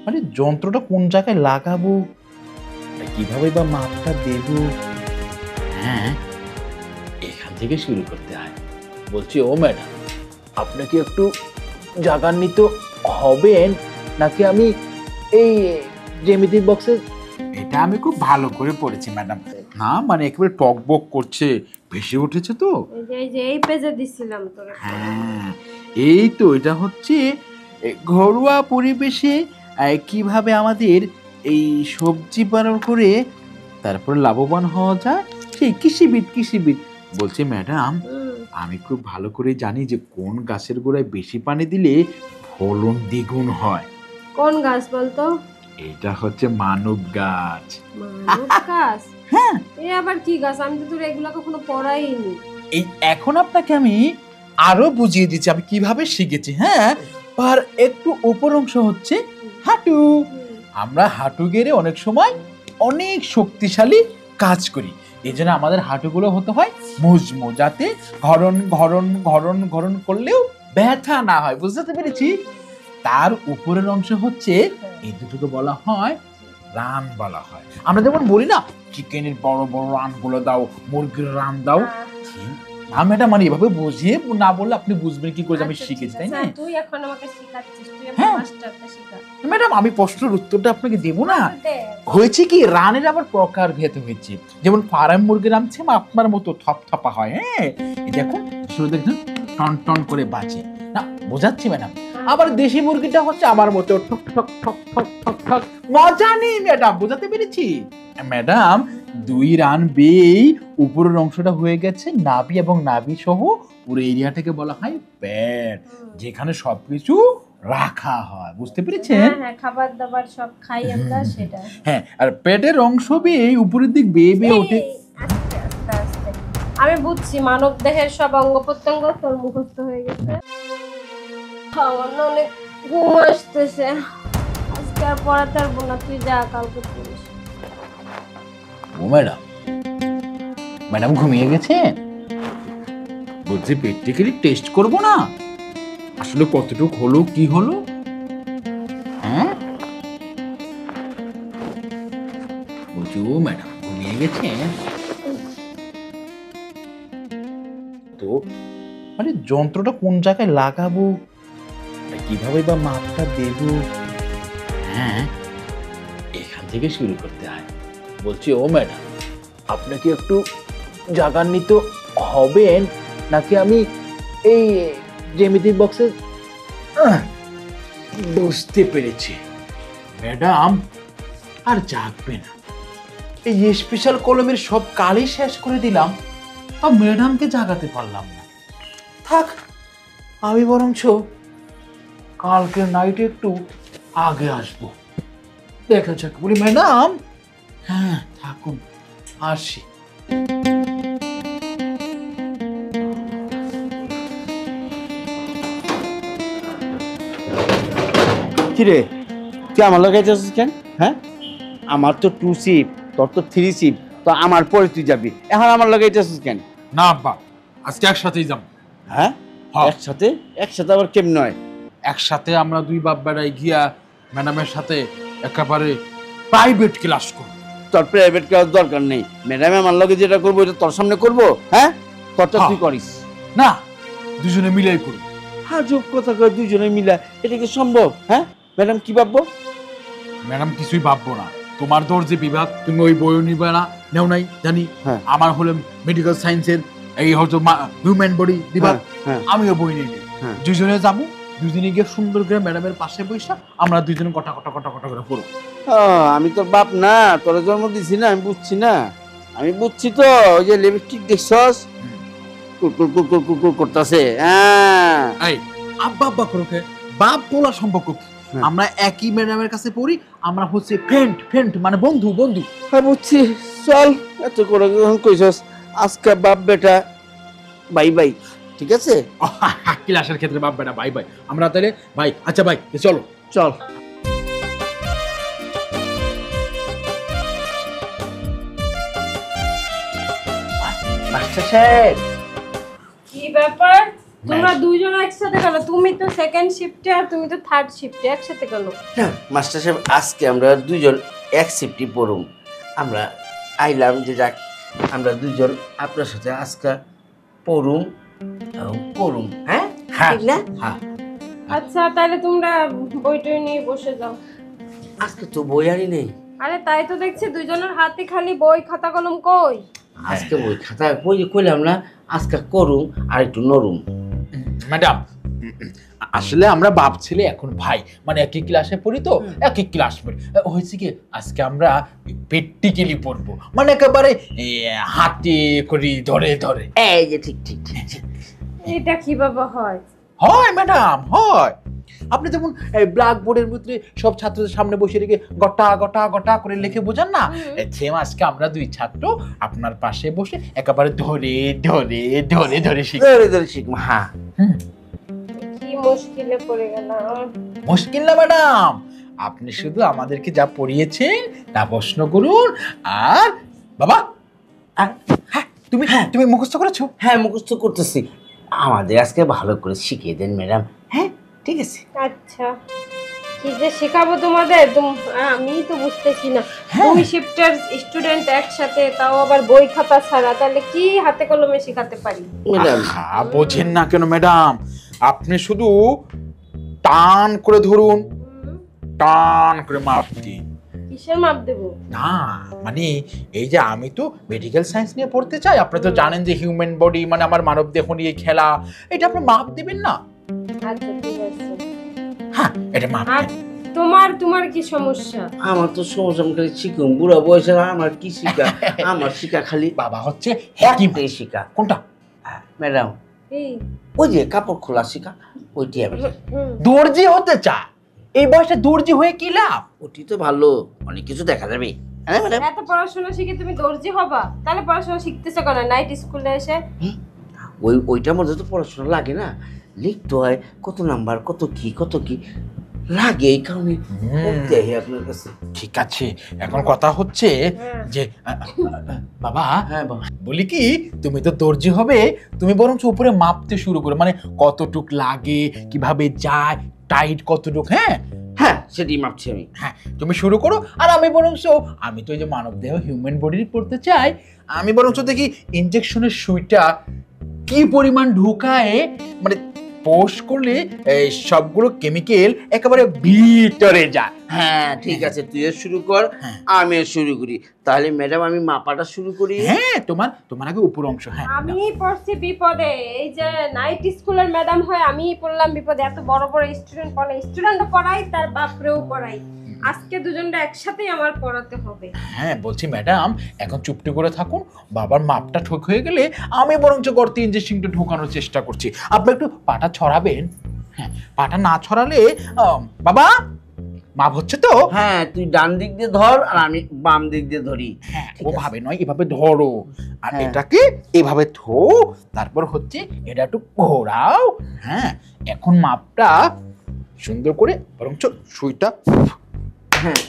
মানে যন্ত্রটা কোন জায়গায় লাগাবো, কিভাবে বা মাপটা দেব? হ্যাঁ, এখান থেকে শুরু করতে হয়। বলছি, ও ম্যাডাম, আপনাকে একটু জাগান্বিত হবেন নাকি আমি এই জ্যামিতিক বক্সে? এটা আমি খুব ভালো করে পড়েছি ম্যাডাম। না মানে একেবারে টকবক করছে, ভেসে উঠেছে তো। এই পেজে দিছিলাম তোরে। হ্যাঁ, এই তো এটা হচ্ছে ঘরোয়া পরিবেশে কিভাবে আমাদের এই সবজি পালন করে তারপর লাভবান হওয়া যায়, সেই কৃষিবিদ। বলছি ম্যাডাম, আমি খুব ভালো করে জানি যে কোন গাছের গোড়ায় বেশি পানি দিলে ফলন দ্বিগুণ হয়। কোন গাছ বলতো? এটা হচ্ছে মানব গাছ। মানব গাছ? হ্যাঁ। এই আবার কি গাছ? আমি তো তোর এগুলা কখনো পড়াইনি। এই এখন আপনাকে আমি আরো বুঝিয়ে দিচ্ছি আমি কিভাবে শিখেছি। হ্যাঁ, আর একটু উপর অংশ হচ্ছে হাঁটু। আমরা হাঁটু গেড়ে অনেক সময় অনেক শক্তিশালী কাজ করি, এই জন্য আমাদের হাঁটুগুলো হতে হয় মজমু, যাতে ঘরন করলেও ব্যথা না হয়। বুঝতে পেরেছি? তার উপরের অংশ হচ্ছে এই দুটোকে বলা হয় রান বলা হয়। আমরা যেমন বলি না, চিকেনের বড় বড় রান গুলো দাও, মুরগির রান দাও। আমি এটা মানে এভাবে বুঝিয়ে না বললে আপনি বুঝবেন কি করে আমি শিখেছি, তাই না? তুই এখন আমাকে শেখাচ্ছিস, তুই আমার মাস্টারটা শেখা। ম্যাডাম, আমি প্রশ্নের উত্তরটা আপনাকে দেব না। হয়েছে কি, রানের আবার প্রকার ভেদ হয়েছে। যেমন ফার্ম মুরগির রান আপনার মতো থপথপা হয়। হ্যাঁ, এই দেখুন শুরু দেখুন টন টন করে বাজে না, বোঝাচ্ছি ম্যাডাম। আবার দেশি মুরগিটা হচ্ছে আমার মতো ঠক ঠক ঠক ঠক ঠক ঠক। মজা নেই ম্যাডাম, বোঝাতে পেরেছি? ম্যাডাম, দুই রান বেই উপরের অংশটা হয়ে গেছে নাভি, এবং নাভি সহ পুরো এরিয়াটাকে বলা হয় পেট, যেখানে সবকিছু রাখা হয়। বুঝতে পেরেছেন? হ্যাঁ, খাবার দাবার সব খাই আমরা, সেটা। হ্যাঁ, আর পেটের অংশ বেয়ে উপরের দিক বেয়ে ওঠে। আস্তে আস্তে আমি বুঝছি, মানব দেহের সব অঙ্গ প্রত্যঙ্গ তোর মুখস্থ হয়ে গেছে। আমার অনেক ঘুম আসতেছে, আজকে আর পড়াতে পারবো না, তুই যা, কালকে পড়িস। ও ম্যাডাম ঘুমিয়ে গেছে? বলছি প্র্যাকটিক্যালি টেস্ট করব না, আসলে কতটুকু হলো কি হলো। হ্যাঁ, বলছি ও ম্যাডাম ঘুমিয়ে গেছে তো, মানে যন্ত্রটা কোন জায়গায় লাগাবো, কিভাবে বা মাপটা দেব? হ্যাঁ, এখান থেকে শুরু করতে হয়। বলছি, ও ম্যাডাম, আপনাকে একটু জাগান্বিত হবেন নাকি আমি এই জ্যামিতিক বক্সে? বুঝতে পেরেছি ম্যাডাম, আর জাগবে না। এই স্পেশাল কলমের সব কালি শেষ করে দিলাম, আর ম্যাডামকে জাগাতে পারলাম না। থাক, আমি বরঞ্চ কালকে নাইটে একটু আগে আসবো, দেখা যাক। বলি ম্যাডাম, হ্যাঁ থাকুন, আসি। কিরে, তুই আমার লগে যাচ্ছিস কেন? হ্যাঁ, আমার তো 2 শিপ, তোর তো 3 শিপ, তো আমার পরে তুই যাবি, এখন আমার লগে যাচ্ছিস কেন? না আব্বা, আজকে একসাথেই যাব। হ্যাঁ, একসাথে? একসাথে আবার কেমন হয়? একসাথে আমরা দুই বাপ বেড়াই গিয়া ম্যাডামের সাথে একেবারে প্রাইভেট ক্লাস করব। তোর প্রাইভেট ক্লাস দরকার নেই, ম্যাডাম আমার লগে যেটা করবো এটা তোর সামনে করবো। হ্যাঁ, তোরটা তুই করিস না, দুজনে মিলেই করব। হ্যাঁ, যোগ কথা কয় দুজনে মিলা, এটা কি সম্ভব? হ্যাঁ, ম্যাডাম কি ভাববো? ম্যাডাম কিছুই ভাববো না, তোমার তোর যে বিভাগ তুমি ওই বই নিবে না, নেও নাই জানি। আমার হলো মেডিকেল সায়েন্সের এই হয়তো হিউম্যান বডি বিভাগ, আমিও বই নিই। দুজনে যাবো, দুজনে গিয়ে সুন্দর করে ম্যাডামের পাশে বসে আমরা দুজনে কটা কটা কটা কটা করে পড়বো। আমি তোর বাপ না, তোরা জন্ম দিছি না, আমি বুঝছি না, আমি বুঝছি তো। ওই যে লিপস্টিক দেখছস, কুরকুর কুরকুর কুরকুর করতেছে। এই আব্বা আব্বা করোকে, বাপ বলা সম্পর্ক কি? আমরা একই ম্যাডামের কাছে পড়ি, আমরা হচ্ছে ফ্রেন্ড মানে বন্ধু বন্ধু। হ্যাঁ বুঝছি, চল, এত করে কইছস, আজকে বাপ বেটা বাই বাই, ঠিক আছে? ক্লাসের ক্ষেত্রে বাপ বেটা বাই বাই, আমরা তাহলে ভাই। আচ্ছা ভাই, চলো চল। কি ব্যাপার? তোমরা দুইজন একসাথে কেন? তুমি তো সেকেন্ড শিফটে আর তুমি তো থার্ড শিফটে, একসাথে কেন? না মাস্টার সাহেব, আজকে আমরা দুইজন এক শিফটই পড়ুম। আমরা আইলাম যে যাক আমরা দুইজন আপনার সাথে আজকে পড়ুম এবং করুম। হ্যাঁ হ্যাঁ ঠিক না? হ্যাঁ আচ্ছা তাহলে তোমরা বইটই নিয়ে বসে যাও। আজকে তো বই আনি নেই। আরে তাই তো দেখছি, দুইজনের হাতে খালি বই, খাতা কলম কই? আজকে বই খাতা বই কইলাম না, আজকে করুম আর একটু নরুম। ম্যাডাম, আসলে আমরা বাপ ছেলে এখন ভাই, মানে একই ক্লাসে পড়ি তো, একই ক্লাস পড়ি। হয়েছে কি আজকে আমরা প্র্যাকটিক্যালি পড়বো, মানে একেবারে হাতে করি ধরে ধরে। এই যে ঠিক ঠিক ঠিক ঠিক। এটা কিভাবে হয়? হয় ম্যাডাম, হয়। আপনি যেমন ব্ল্যাক বোর্ডের ভিতরে সব ছাত্রদের সামনে বসে রেখে গটা গটা গটা করে লিখে বোঝান না, সেম আজকে আমরা দুই ছাত্র আপনার পাশে বসে একেবারে ধরে ধরে ধরে ধরে শিখি। ধরে ধরে শিখবো। হ্যাঁ কি মুশকিলে পড়ে গেলাম। মুশকিল না ম্যাডাম, আপনি শুধু আমাদেরকে যা পড়িয়েছেন তা প্রশ্ন করুন। আর বাবা, হ্যাঁ তুমি তুমি মুখস্থ করেছো? হ্যাঁ মুখস্থ করতেছি। আমাদের আজকে ভালো করে শিখিয়ে দেন ম্যাডাম। হ্যাঁ ঠিক আছে। আচ্ছা কি যে শেখাবো তোমাদের, আমি তো বুঝতেছি না। হ্যাঁ। তুমি শিফটের স্টুডেন্ট একসাথে, তাও আবার বই খাতা ছাড়া, তাহলে কি হাতে কলমে শেখাতে পারি? ম্যাডাম বোঝেন না কেন ম্যাডাম? আপনি শুধু টান করে ধরুন, টান করে মাপ দিন। কিসের মাপ দেবো? না মানে এই যে আমি তো মেডিকেল সায়েন্স নিয়ে পড়তে চাই, আপনি তো জানেন যে হিউম্যান বডি মানে আমার মানব দেহ নিয়ে খেলা, এটা আপনি মাপ দিবেন না? আচ্ছা ঠিক আছে। হ্যাঁ এটা মাপ আর দিন। তোমার কি সমস্যা? আমার তো সমস্যা, আমি খালি শিখুম। বুড়া বয়সে আমার কি শিখা? আমার শিখা খালি বাবা হচ্ছে হাকিম। একটাই শিখা। কোনটা? ম্যাডাম এই ওই যে কাপড় খোলা শিখা, ওইটি আমি জানি। দর্জি হতে চায়, এই বয়সে দর্জি হয়ে কি লাভ? ওটি তো ভালো, অনেক কিছু দেখা যাবে। হ্যাঁ ম্যাডাম। এত পড়াশোনা শিখে তুমি দর্জি হবা? তাহলে পড়াশোনা শিখতেছো কেন নাইট স্কুলে এসে? ওইটার মধ্যে তো পড়াশোনা লাগে না, লিখতে হয় কত নাম্বার, কত কি লাগে, এই কারণে পড়তে হয় আপনার কাছে। ঠিক আছে, এখন কথা হচ্ছে যে বাবা, হ্যাঁ বাবা। বলি কি তুমি তো দর্জি হবে, তুমি বরঞ্চ উপরে মাপতে শুরু করো, মানে কতটুক লাগে, কিভাবে যায়, টাইট কতটুক। হ্যাঁ হ্যাঁ সেটি মাপছি আমি। হ্যাঁ তুমি শুরু করো, আর আমি বরঞ্চ, আমি তো এই যে মানব দেহ হিউম্যান বডির পড়তে চাই, আমি বরঞ্চ দেখি ইনজেকশনের সুইটা কি পরিমাণ ঢুকায়, মানে পোষ করলে এই সবগুলো কেমিক্যাল একেবারে ভিতরে যায়। হ্যাঁ ঠিক আছে, তুইও শুরু কর, হ্যাঁ। আমিও শুরু করি। তাহলে ম্যাডাম আমি মাপাটা শুরু করি। হ্যাঁ তোমার আগে উপর অংশ। হ্যাঁ আমি পড়ছি বিপদে, এই যে নাইট স্কুলের ম্যাডাম হয়, আমি পড়লাম বিপদে। এত বড় বড় স্টুডেন্ট পড়ে, স্টুডেন্টও পড়াই, তার বাপরেও পড়াই। আজকে দুজনটা একসাথেই আমার পড়াতে হবে। হ্যাঁ বলছি ম্যাডাম, এখন চুপটি করে থাকুন, বাবার মাপটা ঠিক হয়ে গেলে আমি বরঞ্চ গর্তে ইঞ্জেকশনটা ঢোকানোর চেষ্টা করছি, আপনি একটু পাটা ছড়াবেন। হ্যাঁ পাটা না ছড়ালে বাবা মাপ হচ্ছে তো? হ্যাঁ তুই ডান দিক দিয়ে ধর আর আমি বাম দিক দিয়ে ধরি। হ্যাঁ ঠিক ওভাবে নয়, এভাবে ধরো, আর হ্যাঁ। এটাকে এভাবে থো, তারপর হচ্ছে এটা একটু ঘোরাও। হ্যাঁ এখন মাপটা সুন্দর করে বরঞ্চ সুইটা, হ্যাঁ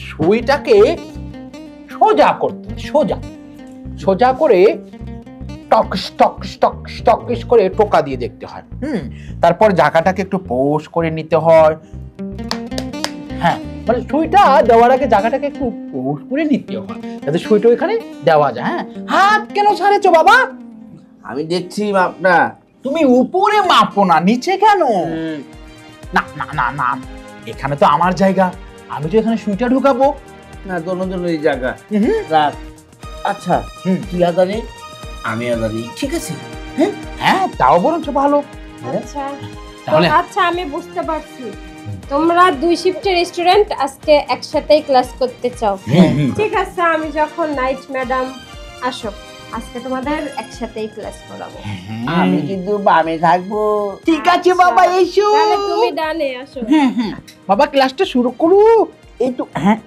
সুইটাকে সোজা করতে হবে, সোজা সোজা করে টকস টকস টকস টকস করে টোকা দিয়ে দেখতে হয়। তারপর জায়গাটাকে একটু পোষ করে নিতে হয়। হ্যাঁ মানে সুইটা দেওয়ার আগে জায়গাটাকে একটু পোষ করে নিতে হয়, যাতে সুইটা ওইখানে দেওয়া যায়। হ্যাঁ হাত কেন ছাড়েছো বাবা? আমি দেখছি মাপটা। তুমি উপরে মাপো না, নিচে কেন? না না না না, এখানে তো আমার জায়গা, আমি তো এখানে সুইটা ঢুকাবো। না দোনো এই জায়গা রাখ। আচ্ছা তুই আদানি আমি আদানি, ঠিক আছে। হ্যাঁ তাও বরঞ্চ ভালো। আচ্ছা তাহলে আচ্ছা আমি বুঝতে পারছি, তোমরা দুই শিফটের স্টুডেন্ট আজকে একসাথেই ক্লাস করতে চাও। ঠিক আছে, আমি যখন নাইট ম্যাডাম আসো, আজকে তোমাদের একসাথেই ক্লাস করাবো। আমি কিন্তু বামে থাকবো। ঠিক আছে বাবা, এসো। তাহলে তুমি ডানে আসো। বাবা ক্লাসটা শুরু করো, এই তো। হ্যাঁ